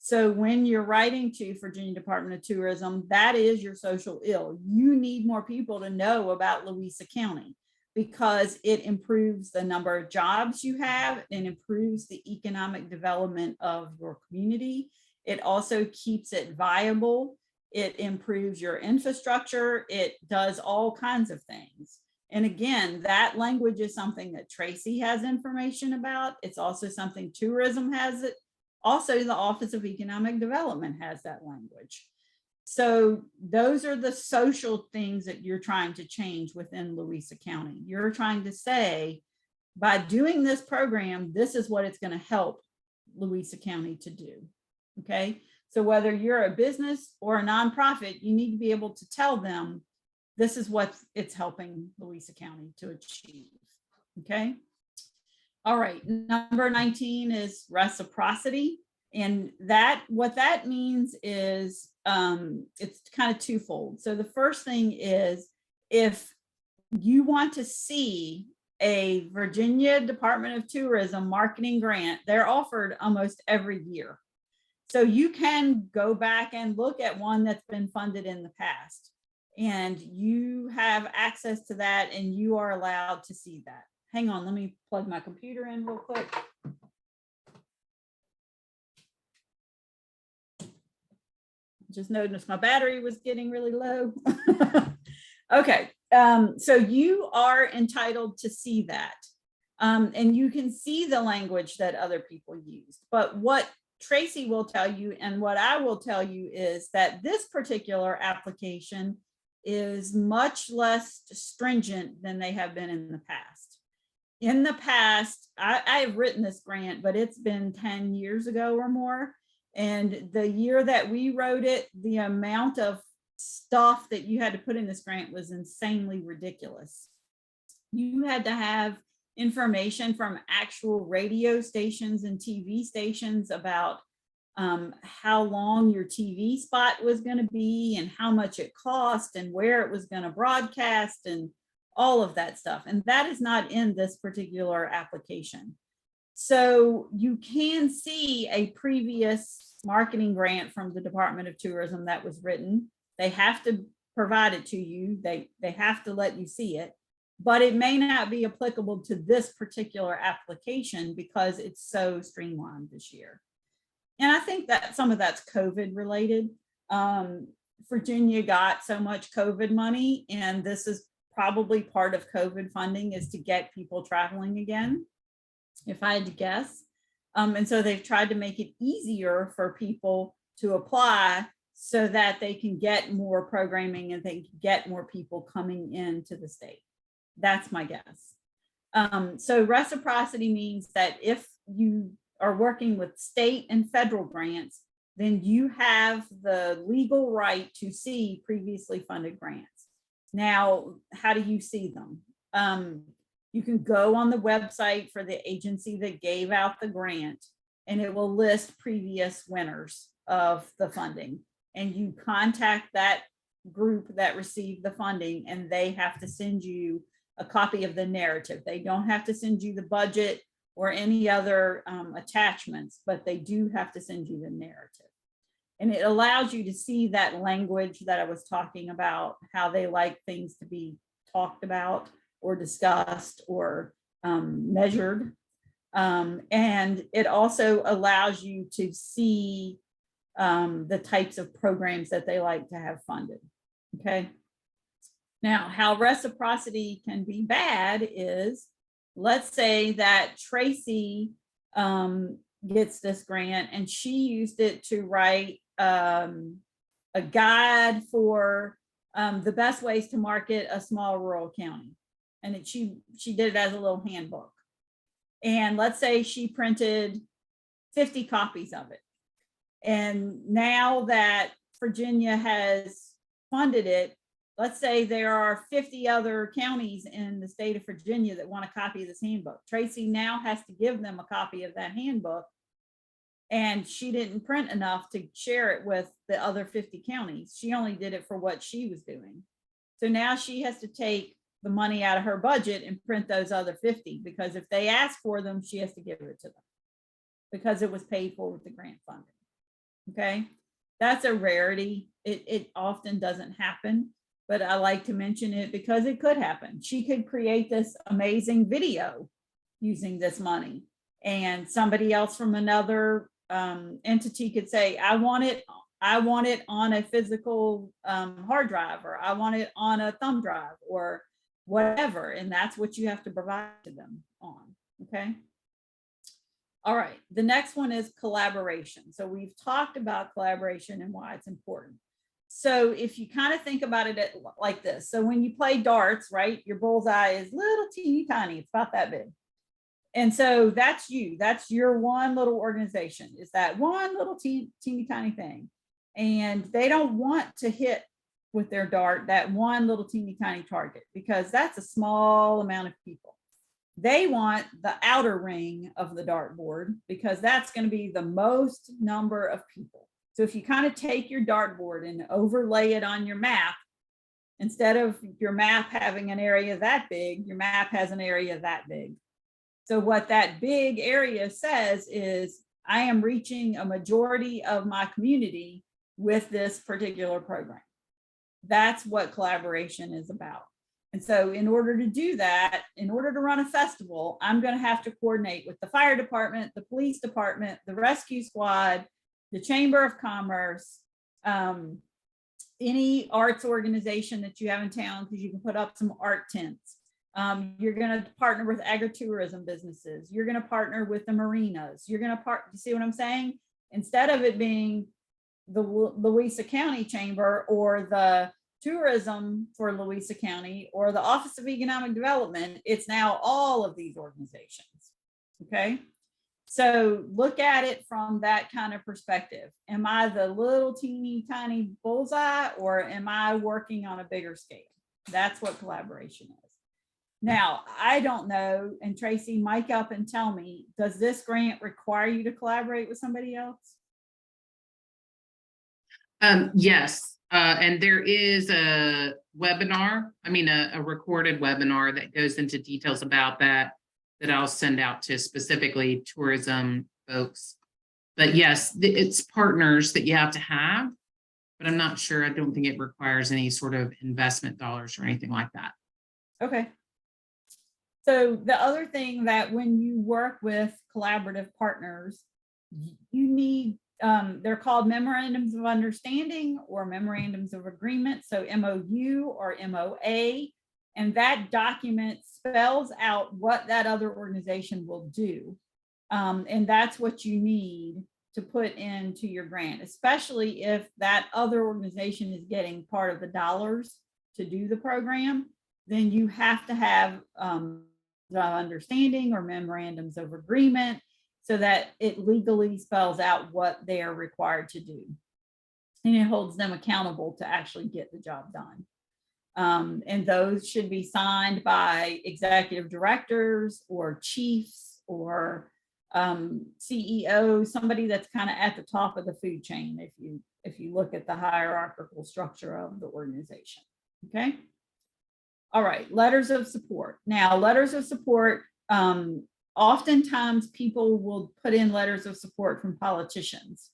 S2: So when you're writing to Virginia Department of Tourism, that is your social ill. You need more people to know about Louisa County because it improves the number of jobs you have and improves the economic development of your community. It also keeps it viable. It improves your infrastructure. It does all kinds of things. And again, that language is something that Tracy has information about. It's also something tourism has it. Also, the Office of Economic Development has that language. So those are the social things that you're trying to change within Louisa County. You're trying to say, by doing this program, this is what it's going to help Louisa County to do. Okay. So whether you're a business or a nonprofit, you need to be able to tell them this is what it's helping Louisa County to achieve. Okay. All right. Number 19 is reciprocity. And that what that means is it's kind of twofold. So the first thing is if you want to see a Virginia Department of Tourism marketing grant, they're offered almost every year. So you can go back and look at one that's been funded in the past, and you have access to that and you are allowed to see that. hang on, let me plug my computer in real quick. Just noticed my battery was getting really low. Okay, so you are entitled to see that. And you can see the language that other people used. But what Tracy will tell you and what I will tell you is that this particular application is much less stringent than they have been in the past. In the past, I have written this grant, but it's been 10 years ago or more. And the year that we wrote it, the amount of stuff that you had to put in this grant was insanely ridiculous. You had to have information from actual radio stations and TV stations about how long your TV spot was going to be and how much it cost and where it was going to broadcast and all of that stuff. And that is not in this particular application. So you can see a previous marketing grant from the Department of Tourism that was written. They have to provide it to you. They have to let you see it, but it may not be applicable to this particular application because it's so streamlined this year. And I think that some of that's COVID related. Virginia got so much COVID money, and this is probably part of COVID funding is to get people traveling again, if I had to guess. And so they've tried to make it easier for people to apply so that they can get more programming and they can get more people coming into the state. That's my guess. So reciprocity means that if you are working with state and federal grants, then you have the legal right to see previously funded grants. Now, how do you see them? You can go on the website for the agency that gave out the grant, and it will list previous winners of the funding. And you contact that group that received the funding, and they have to send you a copy of the narrative. They don't have to send you the budget or any other attachments, but they do have to send you the narrative. And it allows you to see that language that I was talking about, how they like things to be talked about or discussed or measured. And it also allows you to see the types of programs that they like to have funded. Okay. Now, how reciprocity can be bad is, let's say that Tracy gets this grant and she used it to write a guide for the best ways to market a small rural county. And she did it as a little handbook. And let's say she printed 50 copies of it. And now that Virginia has funded it, let's say there are 50 other counties in the state of Virginia that want a copy of this handbook. Tracy now has to give them a copy of that handbook, and she didn't print enough to share it with the other 50 counties. She only did it for what she was doing. So now she has to take the money out of her budget and print those other 50, because if they ask for them, she has to give it to them because it was paid for with the grant funding. Okay, that's a rarity. It often doesn't happen, but I like to mention it because it could happen. She could create this amazing video using this money, and somebody else from another entity could say, I want it on a physical hard drive, or I want it on a thumb drive, or whatever. And that's what you have to provide to them on. Okay. All right. The next one is collaboration. So we've talked about collaboration and why it's important. So if you kind of think about it like this, so when you play darts, right, your bullseye is little teeny tiny, it's about that big. And so that's you, that's your one little organization, is that one little teeny tiny thing. And they don't want to hit with their dart that one little teeny tiny target, because that's a small amount of people. They want the outer ring of the dartboard, because that's going to be the most number of people. So if you kind of take your dartboard and overlay it on your map, instead of your map having an area that big, your map has an area that big. So what that big area says is, I am reaching a majority of my community with this particular program. That's what collaboration is about. And so in order to do that, in order to run a festival, I'm going to have to coordinate with the fire department, the police department, the rescue squad, the Chamber of Commerce, any arts organization that you have in town, because you can put up some art tents. You're going to partner with agritourism businesses. You're going to partner with the marinas. You're going to you see what I'm saying? Instead of it being the Louisa County Chamber or the tourism for Louisa County or the Office of Economic Development, it's now all of these organizations. Okay. So look at it from that kind of perspective. Am I the little teeny tiny bullseye, or am I working on a bigger scale? That's what collaboration is. Now, I don't know, and Tracy, mic up and tell me, does this grant require you to collaborate with somebody else?
S1: Yes, and there is a webinar, a recorded webinar that goes into details about that I'll send out to specifically tourism folks. But yes, it's partners that you have to have, but I'm not sure. I don't think it requires any sort of investment dollars or anything like that.
S2: Okay. So the other thing that when you work with collaborative partners, you need, they're called memorandums of understanding or memorandums of agreement. So MOU or MOA, and that document spells out what that other organization will do. And that's what you need to put into your grant, especially if that other organization is getting part of the dollars to do the program, then you have to have the understanding or memorandums of agreement so that it legally spells out what they are required to do. And it holds them accountable to actually get the job done. And those should be signed by executive directors or chiefs or CEO, somebody that's kind of at the top of the food chain if you look at the hierarchical structure of the organization. Okay. All right, letters of support. Now, letters of support, oftentimes people will put in letters of support from politicians.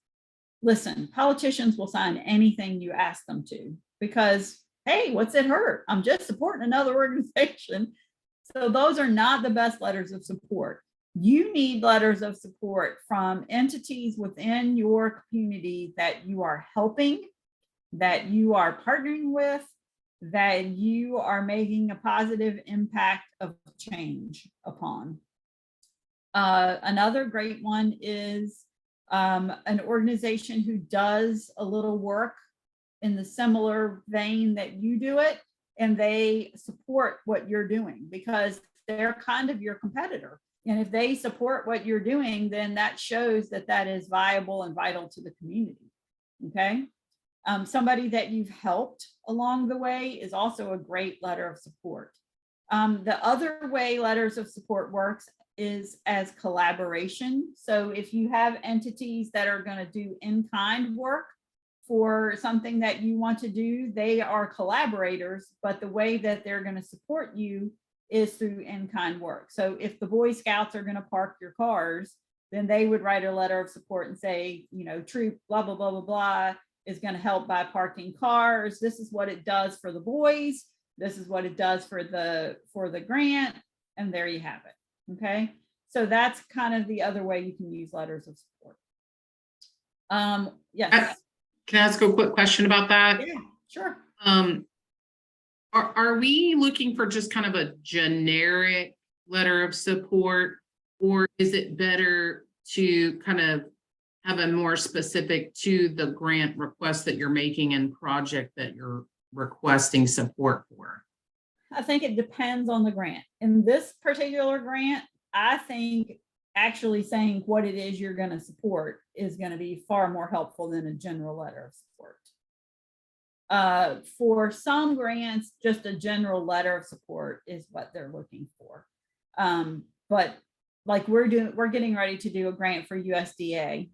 S2: Listen, politicians will sign anything you ask them to because, hey, what's it hurt? I'm just supporting another organization. So those are not the best letters of support. You need letters of support from entities within your community that you are helping, that you are partnering with, that you are making a positive impact of change upon. Another great one is an organization who does a little work in the similar vein that you do it, and they support what you're doing because they're kind of your competitor. And if they support what you're doing, then that shows that that is viable and vital to the community. Okay. Somebody that you've helped along the way is also a great letter of support. The other way letters of support works is as collaboration. So if you have entities that are going to do in-kind work for something that you want to do, they are collaborators, but the way that they're going to support you is through in-kind work. So if the Boy Scouts are going to park your cars, then they would write a letter of support and say, you know, troop blah, blah, blah, blah, blah is going to help by parking cars. This is what it does for the boys. This is what it does for the grant. And there you have it. Okay. So that's kind of the other way you can use letters of support. Yes.
S1: Can I ask a quick question about that?
S2: Yeah, sure.
S1: Are we looking for just kind of a generic letter of support, or is it better to kind of have a more specific to the grant request that you're making and project that you're requesting support for?
S2: I think it depends on the grant. In this particular grant, I think actually saying what it is you're going to support is going to be far more helpful than a general letter of support. For some grants, just a general letter of support is what they're looking for. But like we're getting ready to do a grant for USDA,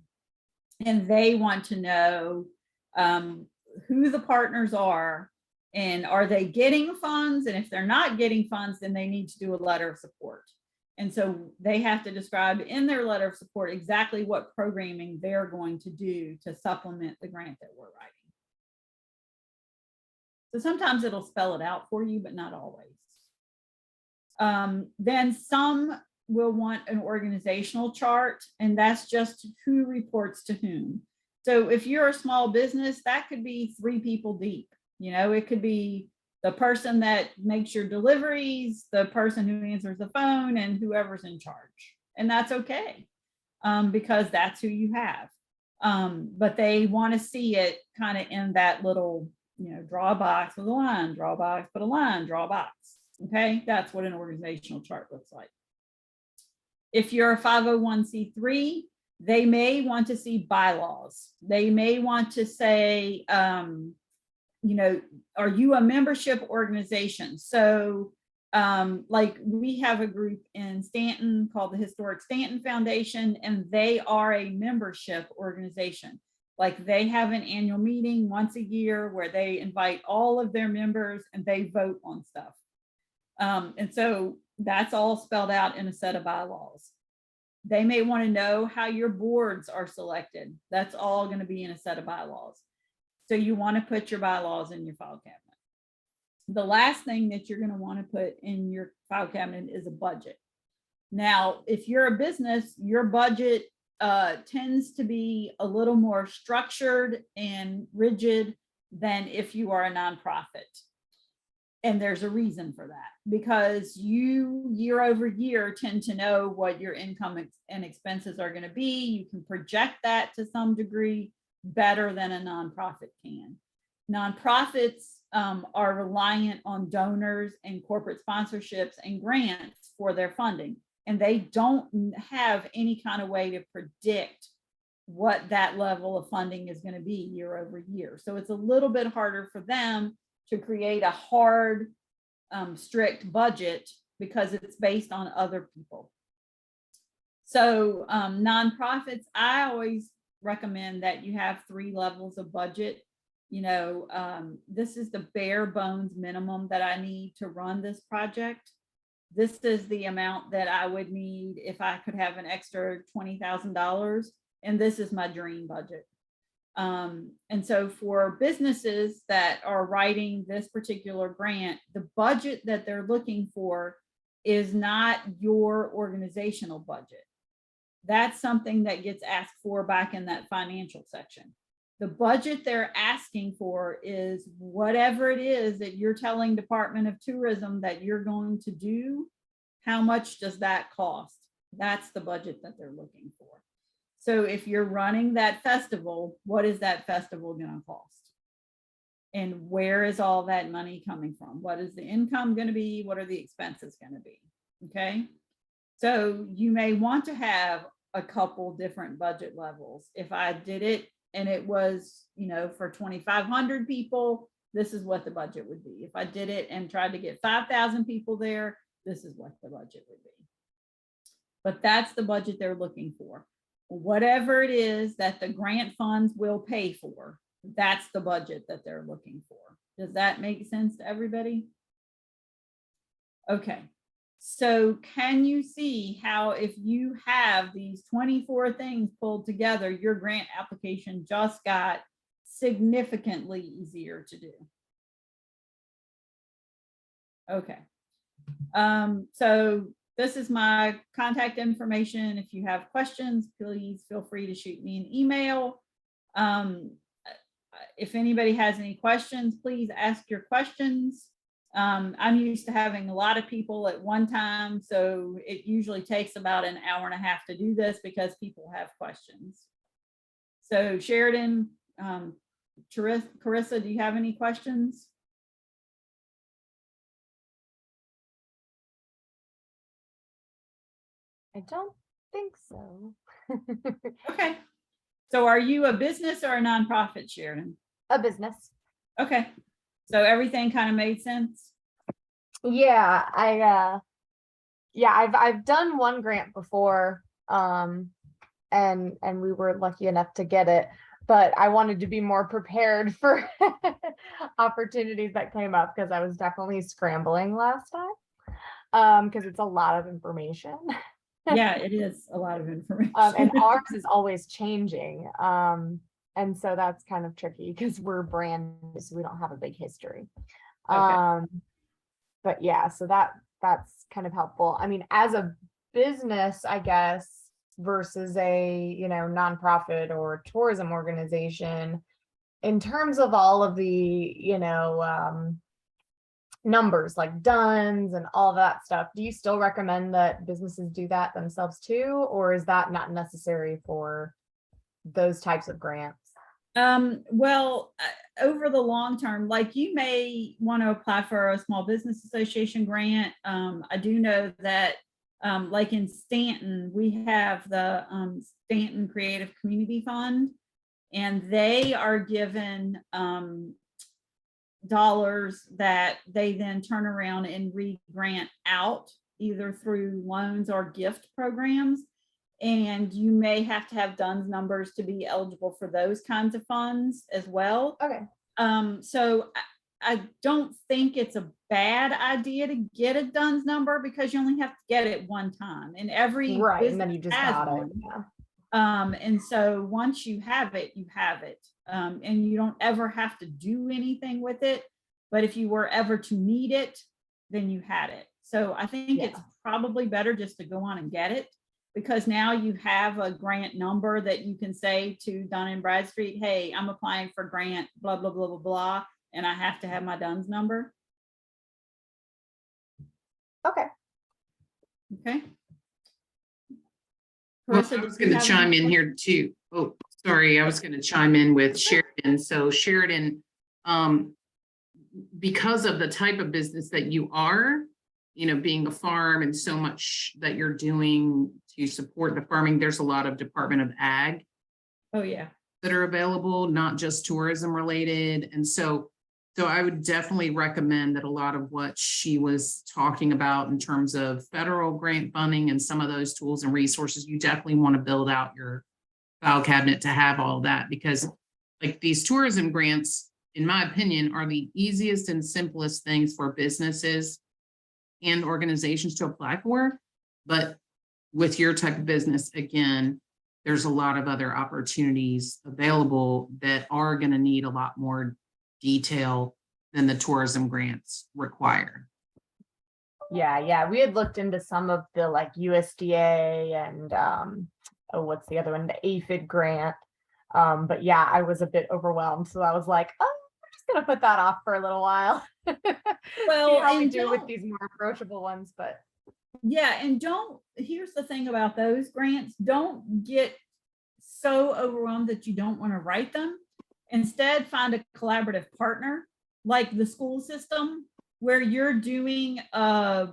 S2: and they want to know who the partners are and are they getting funds? And if they're not getting funds, then they need to do a letter of support. And so they have to describe in their letter of support exactly what programming they're going to do to supplement the grant that we're writing. So sometimes it'll spell it out for you, but not always. Then some will want an organizational chart, and that's just who reports to whom. So if you're a small business, that could be 3 people deep. It could be the person that makes your deliveries, the person who answers the phone, and whoever's in charge. And that's okay, because that's who you have. But they want to see it kind of in that little, draw a box with a line, draw a box, put a line, draw a box. Okay, that's what an organizational chart looks like. If you're a 501c3, they may want to see bylaws. They may want to say, are you a membership organization? So like we have a group in Stanton called the Historic Stanton Foundation, and they are a membership organization. Like they have an annual meeting once a year where they invite all of their members and they vote on stuff. And so that's all spelled out in a set of bylaws. They may want to know how your boards are selected. That's all going to be in a set of bylaws. So you want to put your bylaws in your file cabinet. The last thing that you're going to want to put in your file cabinet is a budget. Now, if you're a business, your budget tends to be a little more structured and rigid than if you are a nonprofit. And there's a reason for that, because you year over year tend to know what your income and expenses are going to be. You can project that to some degree better than a nonprofit can. Nonprofits are reliant on donors and corporate sponsorships and grants for their funding, and they don't have any kind of way to predict what that level of funding is going to be year over year. So it's a little bit harder for them to create a hard, strict budget because it's based on other people. So nonprofits, I always recommend that you have 3 levels of budget. This is the bare bones minimum that I need to run this project. This is the amount that I would need if I could have an extra $20,000, and this is my dream budget. And so for businesses that are writing this particular grant, the budget that they're looking for is not your organizational budget. That's something that gets asked for back in that financial section. The budget they're asking for is whatever it is that you're telling Department of Tourism that you're going to do, how much does that cost? That's the budget that they're looking for. So if you're running that festival, what is that festival going to cost? And where is all that money coming from? What is the income going to be? What are the expenses going to be? Okay. So you may want to have a couple different budget levels. If I did it and it was, for 2,500 people, this is what the budget would be. If I did it and tried to get 5,000 people there, this is what the budget would be. But that's the budget they're looking for. Whatever it is that the grant funds will pay for, that's the budget that they're looking for. Does that make sense to everybody? Okay. So can you see how if you have these 24 things pulled together, your grant application just got significantly easier to do? Okay. So this is my contact information. If you have questions, please feel free to shoot me an email. If anybody has any questions, please ask your questions. I'm used to having a lot of people at one time, so it usually takes about an hour and a half to do this because people have questions. So Sheridan, Carissa, do you have any questions?
S3: I don't think so.
S2: Okay. So are you a business or a nonprofit, Sheridan?
S3: A business.
S2: Okay. So everything kind of made sense?
S3: Yeah, I've done one grant before, and we were lucky enough to get it, but I wanted to be more prepared for opportunities that came up because I was definitely scrambling last time, because it's a lot of information.
S2: Yeah, it is a lot of information.
S3: And ours is always changing. And so that's kind of tricky because we're brand new, so we don't have a big history.
S2: Okay.
S3: But yeah, so that's kind of helpful. I mean, as a business, I guess, versus a, nonprofit or tourism organization, in terms of all of the, numbers like DUNS and all that stuff, do you still recommend that businesses do that themselves too, or is that not necessary for those types of grants?
S2: Well, over the long term, like you may want to apply for a small business association grant. I do know that, like in Stanton, we have the Stanton Creative Community Fund, and they are given dollars that they then turn around and re-grant out either through loans or gift programs. And you may have to have DUNS numbers to be eligible for those kinds of funds as well.
S3: Okay.
S2: So I don't think it's a bad idea to get a DUNS number because you only have to get it one time, and every
S3: Right, and then
S2: business
S3: you just
S2: has
S3: got it.
S2: one.
S3: Yeah.
S2: And so once you have it, you have it. And you don't ever have to do anything with it. But if you were ever to need it, then you had it. So I think
S3: Yeah.
S2: it's probably better just to go on and get it, because now you have a grant number that you can say to Dun & Bradstreet, hey, I'm applying for grant, blah, blah, blah, blah, blah, and I have to have my DUNS number.
S3: Okay.
S2: Okay.
S1: Well,
S2: Carissa,
S1: I was
S2: did you
S1: going to
S2: have
S1: chime
S2: any
S1: in here too. Oh, sorry. I was going to chime in with Sheridan. So Sheridan, because of the type of business that you are, being a farm and so much that you're doing to support the farming, there's a lot of Department of Ag
S2: Oh, yeah.
S1: that are available, not just tourism related. And so I would definitely recommend that a lot of what she was talking about in terms of federal grant funding and some of those tools and resources, you definitely want to build out your file cabinet to have all that, because like these tourism grants, in my opinion, are the easiest and simplest things for businesses and organizations to apply for. But with your type of business, again, there's a lot of other opportunities available that are going to need a lot more detail than the tourism grants require.
S3: Yeah. We had looked into some of the like USDA and what's the other one? The APHID grant. But yeah, I was a bit overwhelmed. So I was like, oh, we're just gonna put that off for a little while.
S2: Well,
S3: See how we
S2: and
S3: do with
S2: don't-
S3: these more approachable ones, but
S2: Yeah, and here's the thing about those grants, don't get so overwhelmed that you don't want to write them. Instead, find a collaborative partner like the school system, where you're doing a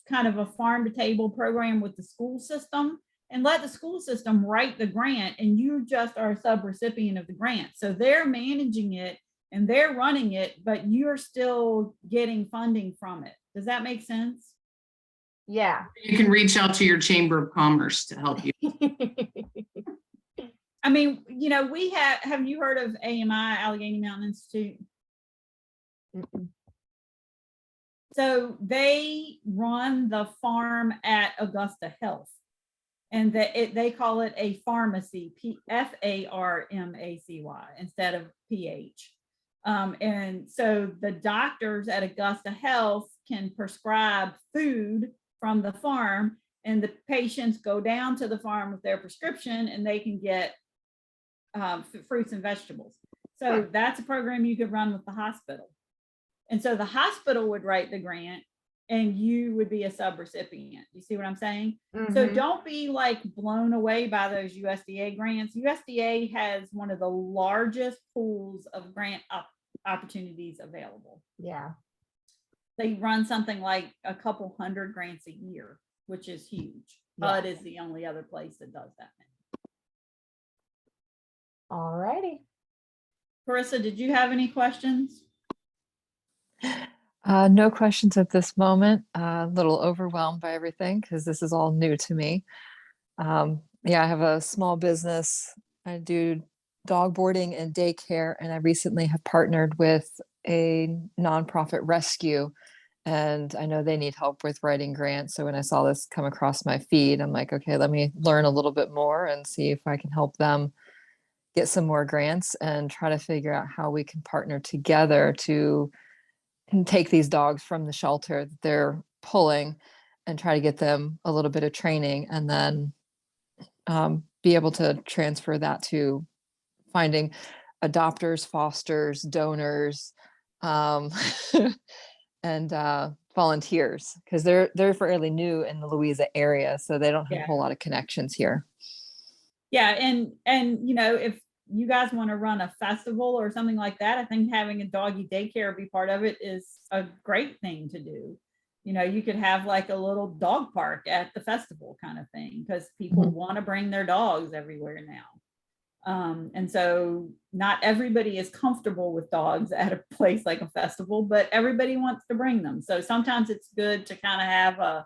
S2: kind of a farm to table program with the school system, and let the school system write the grant, and you just are a subrecipient of the grant. So they're managing it and they're running it, but you're still getting funding from it. Does that make sense?
S3: yeah.
S1: You can reach out to your Chamber of Commerce to help you.
S2: I mean, we have you heard of AMI, Allegheny Mountain Institute?
S3: Mm-mm.
S2: So they run the farm at Augusta Health, and they call it a pharmacy, FARMACY instead of PH. And so the doctors at Augusta Health can prescribe food from the farm, and the patients go down to the farm with their prescription and they can get fruits and vegetables. So that's a program you could run with the hospital. And so the hospital would write the grant and you would be a subrecipient. You see what I'm saying? So
S3: Mhm.
S2: don't be like blown away by those USDA grants. USDA has one of the largest pools of grant opportunities available.
S3: Yeah.
S2: They run something like a couple hundred grants a year, which is huge. HUD is the only other place that does that.
S3: All righty.
S2: Carissa, did you have any questions?
S4: No questions at this moment. A little overwhelmed by everything because this is all new to me. Yeah, I have a small business. I do dog boarding and daycare, and I recently have partnered with a nonprofit rescue, and I know they need help with writing grants. So when I saw this come across my feed, I'm like, okay, let me learn a little bit more and see if I can help them get some more grants and try to figure out how we can partner together to can take these dogs from the shelter that they're pulling and try to get them a little bit of training, and then be able to transfer that to finding adopters, fosters, donors, um, and volunteers, because they're fairly new in the Louisa area, so they don't have
S2: Yeah.
S4: a whole lot of connections here.
S2: Yeah, and you know, if you guys want to run a festival or something like that, I think having a doggy daycare be part of it is a great thing to do. You know, you could have like a little dog park at the festival kind of thing, because people want to bring their dogs everywhere now. And so not everybody is comfortable with dogs at a place like a festival, but everybody wants to bring them. So sometimes it's good to kind of have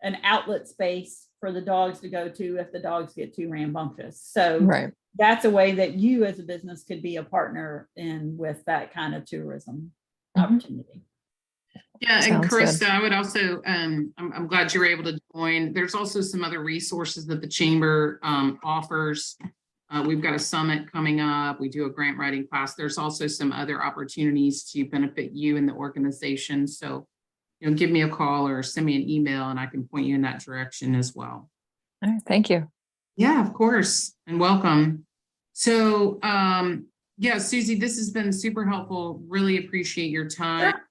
S2: an outlet space for the dogs to go to if the dogs get too rambunctious. So
S4: Right.
S2: that's a way that you as a business could be a partner in with that kind of tourism opportunity.
S1: Yeah, and
S4: Sounds good.
S1: Krista, I would also, I'm glad you were able to join. There's also some other resources that the chamber offers. We've got a summit coming up. We do a grant writing class. There's also some other opportunities to benefit you and the organization. So, give me a call or send me an email and I can point you in that direction as well.
S4: All right, thank you.
S1: Yeah, of course, and welcome. So, yeah, Susie, this has been super helpful. Really appreciate your time.
S2: Sure.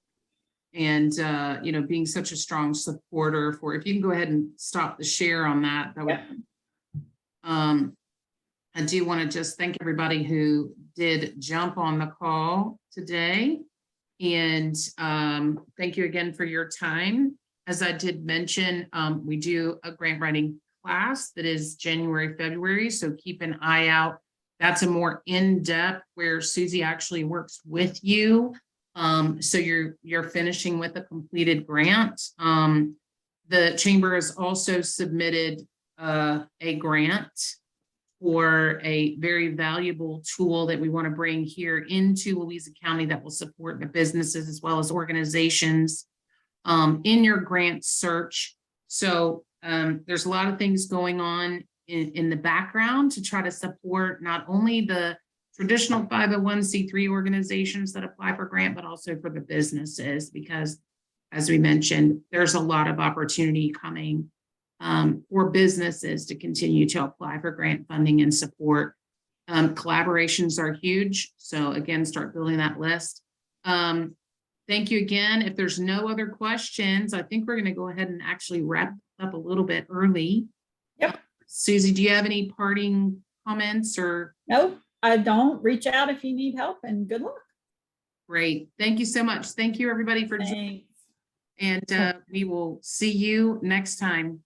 S1: And, being such a strong supporter for, if you can go ahead and stop the share on that, that would, I do want to just thank everybody who did jump on the call today. And thank you again for your time. As I did mention, we do a grant writing class that is January, February. So keep an eye out. That's a more in-depth where Susie actually works with you. So you're finishing with a completed grant. The chamber has also submitted a grant for a very valuable tool that we want to bring here into Louisa County that will support the businesses as well as organizations in your grant search. So there's a lot of things going on in the background to try to support not only the traditional 501c3 organizations that apply for grant, but also for the businesses, because as we mentioned, there's a lot of opportunity coming for businesses to continue to apply for grant funding and support. Collaborations are huge. So again, start building that list. Thank you again. If there's no other questions, I think we're going to go ahead and actually wrap up a little bit early.
S2: Yep.
S1: Susie, do you have any parting comments or?
S2: No, I don't. Reach out if you need help, and good luck.
S1: Great. Thank you so much. Thank you everybody for joining.
S2: Thanks.
S1: And we will see you next time.